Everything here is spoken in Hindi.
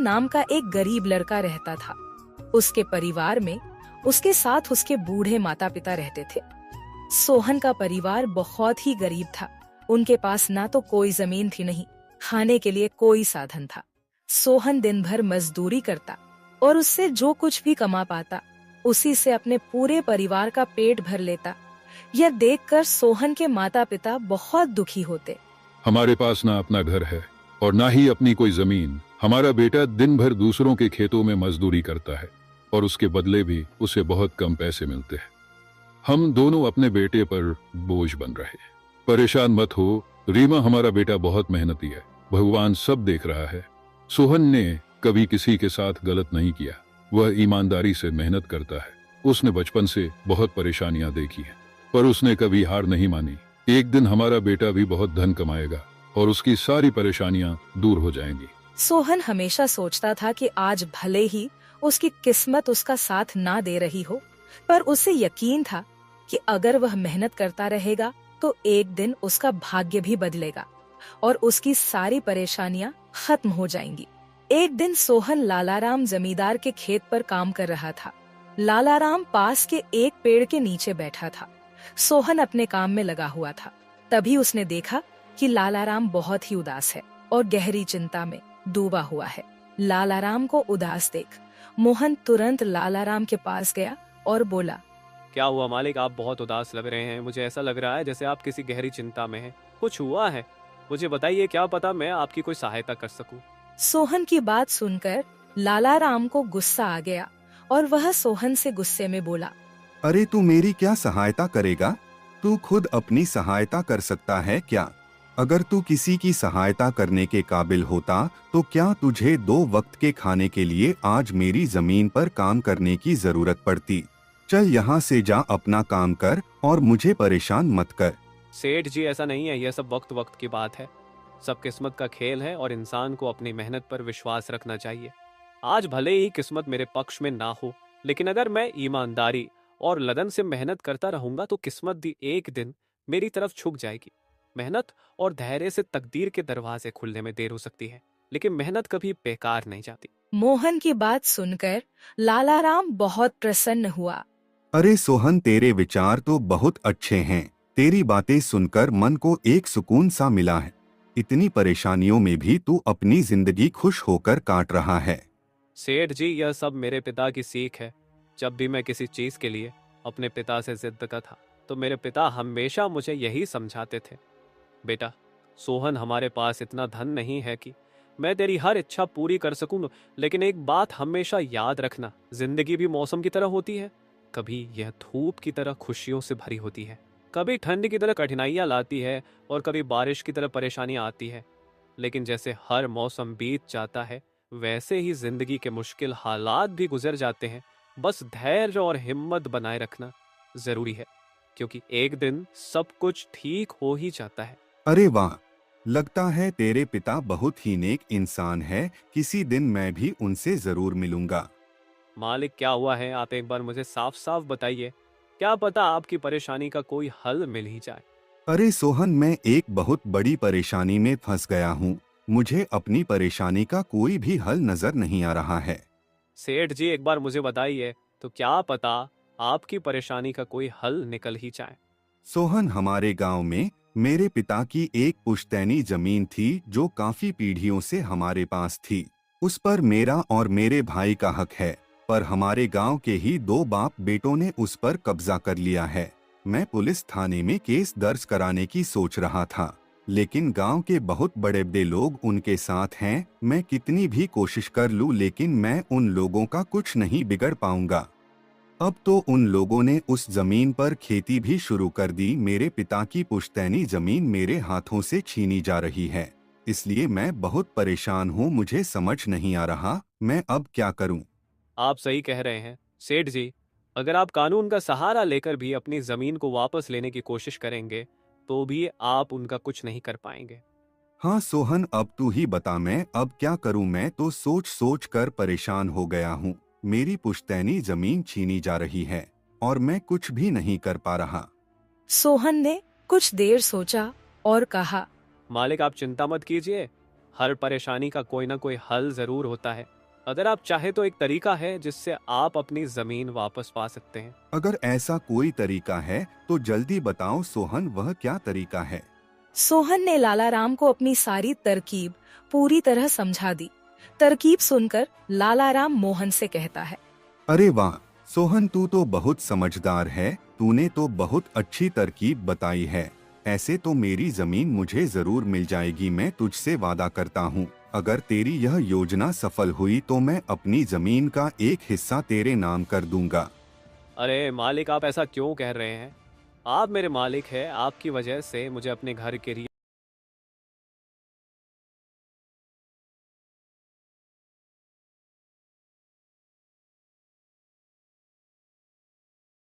नाम का एक गरीब लड़का रहता था। उसके परिवार में उसके साथ उसके बूढ़े माता पिता रहते थे। सोहन का परिवार बहुत ही गरीब था। उनके पास ना तो कोई जमीन थी, नहीं खाने के लिए कोई साधन था। सोहन दिन भर मजदूरी करता और उससे जो कुछ भी कमा पाता उसी से अपने पूरे परिवार का पेट भर लेता। यह देखकर सोहन के माता पिता बहुत दुखी होते। हमारे पास ना अपना घर है और ना ही अपनी कोई जमीन। हमारा बेटा दिन भर दूसरों के खेतों में मजदूरी करता है और उसके बदले भी उसे बहुत कम पैसे मिलते हैं। हम दोनों अपने बेटे पर बोझ बन रहे हैं। परेशान मत हो रीमा, हमारा बेटा बहुत मेहनती है, भगवान सब देख रहा है। सोहन ने कभी किसी के साथ गलत नहीं किया, वह ईमानदारी से मेहनत करता है। उसने बचपन से बहुत परेशानियां देखी हैं, पर उसने कभी हार नहीं मानी। एक दिन हमारा बेटा भी बहुत धन कमाएगा और उसकी सारी परेशानियां दूर हो जाएंगी। सोहन हमेशा सोचता था कि आज भले ही उसकी किस्मत उसका साथ ना दे रही हो, पर उसे यकीन था कि अगर वह मेहनत करता रहेगा तो एक दिन उसका भाग्य भी बदलेगा और उसकी सारी परेशानियां खत्म हो जाएंगी। एक दिन सोहन लालाराम जमींदार के खेत पर काम कर रहा था। लालाराम पास के एक पेड़ के नीचे बैठा था। सोहन अपने काम में लगा हुआ था। तभी उसने देखा कि लालाराम बहुत ही उदास है और गहरी चिंता में डूबा हुआ है। लालाराम को उदास देख मोहन तुरंत लालाराम के पास गया और बोला, क्या हुआ मालिक, आप बहुत उदास लग रहे हैं। मुझे ऐसा लग रहा है जैसे आप किसी गहरी चिंता में हैं। कुछ हुआ है? मुझे बताइए, क्या पता मैं आपकी कोई सहायता कर सकूं। सोहन की बात सुनकर लालाराम को गुस्सा आ गया और वह सोहन से गुस्से में बोला, अरे तू मेरी क्या सहायता करेगा? तू खुद अपनी सहायता कर सकता है क्या? अगर तू किसी की सहायता करने के काबिल होता तो क्या तुझे 2 वक्त के खाने के लिए आज मेरी जमीन पर काम करने की जरूरत पड़ती? चल यहाँ से जा, अपना काम कर और मुझे परेशान मत कर। सेठ जी, ऐसा नहीं है, यह सब वक्त वक्त की बात है। सब किस्मत का खेल है और इंसान को अपनी मेहनत पर विश्वास रखना चाहिए। आज भले ही किस्मत मेरे पक्ष में ना हो, लेकिन अगर मैं ईमानदारी और लगन से मेहनत करता रहूंगा तो किस्मत भी एक दिन मेरी तरफ झुक जाएगी। मेहनत और धैर्य से तकदीर के दरवाजे खुलने में देर हो सकती है, लेकिन मेहनत कभी बेकार नहीं जाती। मोहन की बात सुनकर लालाराम बहुत प्रसन्न हुआ। अरे सोहन, तेरे विचार तो बहुत अच्छे हैं। तेरी बातें सुनकर मन को एक सुकून सा मिला है। इतनी परेशानियों में भी तू अपनी जिंदगी खुश होकर काट रहा है। सेठ जी, यह सब मेरे पिता की सीख है। जब भी मैं किसी चीज के लिए अपने पिता से जिद करता था तो मेरे पिता हमेशा मुझे यही समझाते थे, बेटा सोहन, हमारे पास इतना धन नहीं है कि मैं तेरी हर इच्छा पूरी कर सकूं, लेकिन एक बात हमेशा याद रखना, जिंदगी भी मौसम की तरह होती है। कभी यह धूप की तरह खुशियों से भरी होती है, कभी ठंड की तरह कठिनाइयां लाती है और कभी बारिश की तरह परेशानियां आती है। लेकिन जैसे हर मौसम बीत जाता है वैसे ही जिंदगी के मुश्किल हालात भी गुजर जाते हैं। बस धैर्य और हिम्मत बनाए रखना जरूरी है, क्योंकि एक दिन सब कुछ ठीक हो ही जाता है। अरे वाह, लगता है तेरे पिता बहुत ही नेक इंसान है। किसी दिन मैं भी उनसे जरूर मिलूंगा। मालिक, क्या हुआ है? आप एक बार मुझे साफ साफ बताइए, क्या पता आपकी परेशानी का कोई हल मिल ही जाए। अरे सोहन, मैं एक बहुत बड़ी परेशानी में फंस गया हूँ। मुझे अपनी परेशानी का कोई भी हल नजर नहीं आ रहा है। सेठ जी, एक बार मुझे बताइए तो क्या पता आपकी परेशानी का कोई हल निकल ही जाए। सोहन, हमारे गांव में मेरे पिता की एक पुश्तैनी जमीन थी जो काफी पीढ़ियों से हमारे पास थी। उस पर मेरा और मेरे भाई का हक है, पर हमारे गांव के ही 2 बाप बेटों ने उस पर कब्जा कर लिया है। मैं पुलिस थाने में केस दर्ज कराने की सोच रहा था, लेकिन गांव के बहुत बड़े बड़े लोग उनके साथ हैं। मैं कितनी भी कोशिश कर लूं, लेकिन मैं उन लोगों का कुछ नहीं बिगड़ पाऊंगा। अब तो उन लोगों ने उस जमीन पर खेती भी शुरू कर दी। मेरे पिता की पुश्तैनी जमीन मेरे हाथों से छीनी जा रही है, इसलिए मैं बहुत परेशान हूँ। मुझे समझ नहीं आ रहा मैं अब क्या करूँ। आप सही कह रहे हैं सेठ जी, अगर आप कानून का सहारा लेकर भी अपनी जमीन को वापस लेने की कोशिश करेंगे तो भी आप उनका कुछ नहीं कर पाएंगे। हाँ सोहन, अब तू ही बता मैं अब क्या करूँ। मैं तो सोच सोच कर परेशान हो गया हूँ। मेरी पुश्तैनी जमीन छीनी जा रही है और मैं कुछ भी नहीं कर पा रहा। सोहन ने कुछ देर सोचा और कहा, मालिक, आप चिंता मत कीजिए, हर परेशानी का कोई ना कोई हल जरूर होता है। अगर आप चाहे तो एक तरीका है जिससे आप अपनी जमीन वापस पा सकते हैं। अगर ऐसा कोई तरीका है तो जल्दी बताओ सोहन, वह क्या तरीका है? सोहन ने लालाराम को अपनी सारी तरकीब पूरी तरह समझा दी। तरकीब सुनकर लालाराम मोहन से कहता है, अरे वाह सोहन, तू तो बहुत समझदार है। तूने तो बहुत अच्छी तरकीब बताई है। ऐसे तो मेरी जमीन मुझे जरूर मिल जाएगी। मैं तुझसे वादा करता हूँ, अगर तेरी यह योजना सफल हुई तो मैं अपनी जमीन का एक हिस्सा तेरे नाम कर दूंगा। अरे मालिक, आप ऐसा क्यों कह रहे हैं? आप मेरे मालिक हैं, आपकी वजह से मुझे अपने घर के लिए